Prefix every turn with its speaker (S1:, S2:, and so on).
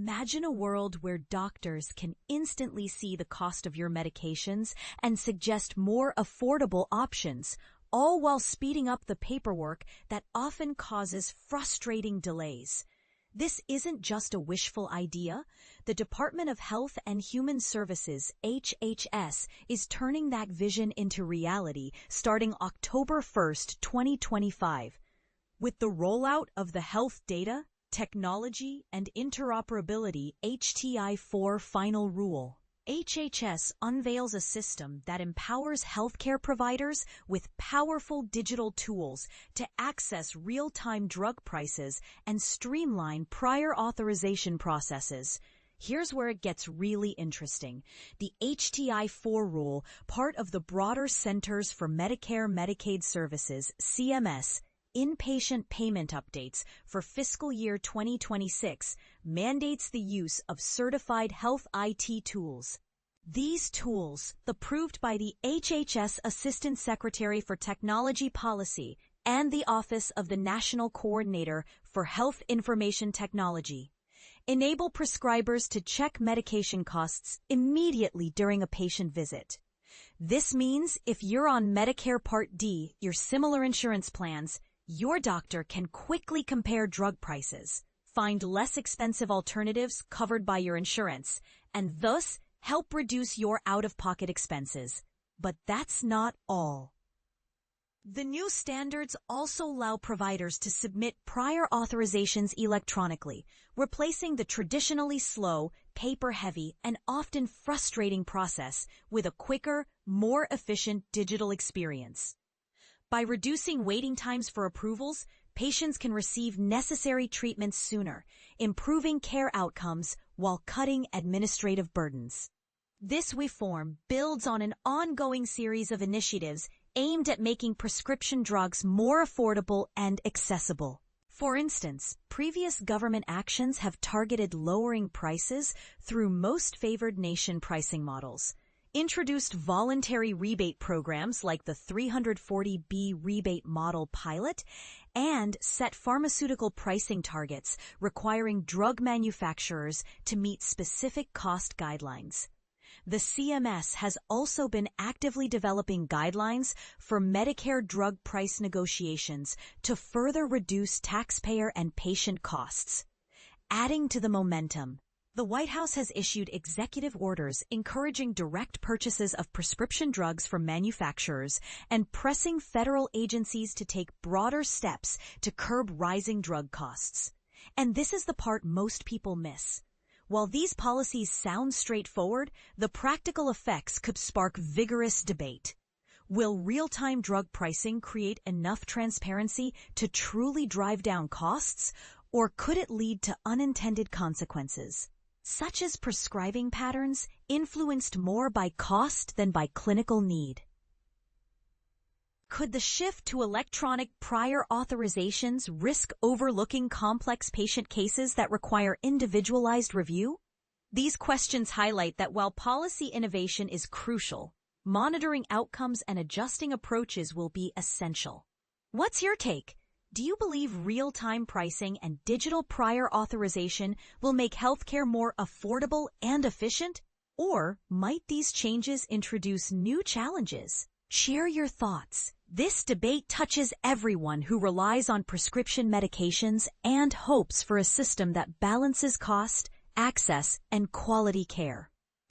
S1: Imagine a world where doctors can instantly see the cost of your medications and suggest more affordable options, all while speeding up the paperwork that often causes frustrating delays. This isn't just a wishful idea. The Department of Health and Human Services, HHS, is turning that vision into reality starting October 1st, 2025. With the rollout of the Health Data, Technology, and Interoperability HTI-4 Final Rule, HHS unveils a system that empowers healthcare providers with powerful digital tools to access real-time drug prices and streamline prior authorization processes. Here's where it gets really interesting. The HTI-4 rule, part of the broader Centers for Medicare/Medicaid Services, CMS, inpatient payment updates for fiscal year 2026, mandates the use of certified health IT tools. These tools, approved by the HHS Assistant Secretary for Technology Policy and the Office of the National Coordinator for Health Information Technology, enable prescribers to check medication costs immediately during a patient visit. This means if you're on Medicare Part D, your similar insurance plans, your doctor can quickly compare drug prices, find less expensive alternatives covered by your insurance, and thus help reduce your out-of-pocket expenses. But that's not all. The new standards also allow providers to submit prior authorizations electronically, replacing the traditionally slow, paper-heavy, and often frustrating process with a quicker, more efficient digital experience. By reducing waiting times for approvals, patients can receive necessary treatments sooner, improving care outcomes while cutting administrative burdens. This reform builds on an ongoing series of initiatives aimed at making prescription drugs more affordable and accessible. For instance, previous government actions have targeted lowering prices through most favored nation pricing models, introduced voluntary rebate programs like the 340B rebate model pilot, and set pharmaceutical pricing targets requiring drug manufacturers to meet specific cost guidelines. The CMS has also been actively developing guidelines for Medicare drug price negotiations to further reduce taxpayer and patient costs. Adding to the momentum, the White House has issued executive orders encouraging direct purchases of prescription drugs from manufacturers and pressing federal agencies to take broader steps to curb rising drug costs. And this is the part most people miss. While these policies sound straightforward, the practical effects could spark vigorous debate. Will real-time drug pricing create enough transparency to truly drive down costs, or could it lead to unintended consequences, such as prescribing patterns influenced more by cost than by clinical need? Could the shift to electronic prior authorizations risk overlooking complex patient cases that require individualized review? These questions highlight that while policy innovation is crucial, monitoring outcomes and adjusting approaches will be essential. What's your take? Do you believe real-time pricing and digital prior authorization will make healthcare more affordable and efficient? Or might these changes introduce new challenges? Share your thoughts. This debate touches everyone who relies on prescription medications and hopes for a system that balances cost, access, and quality care.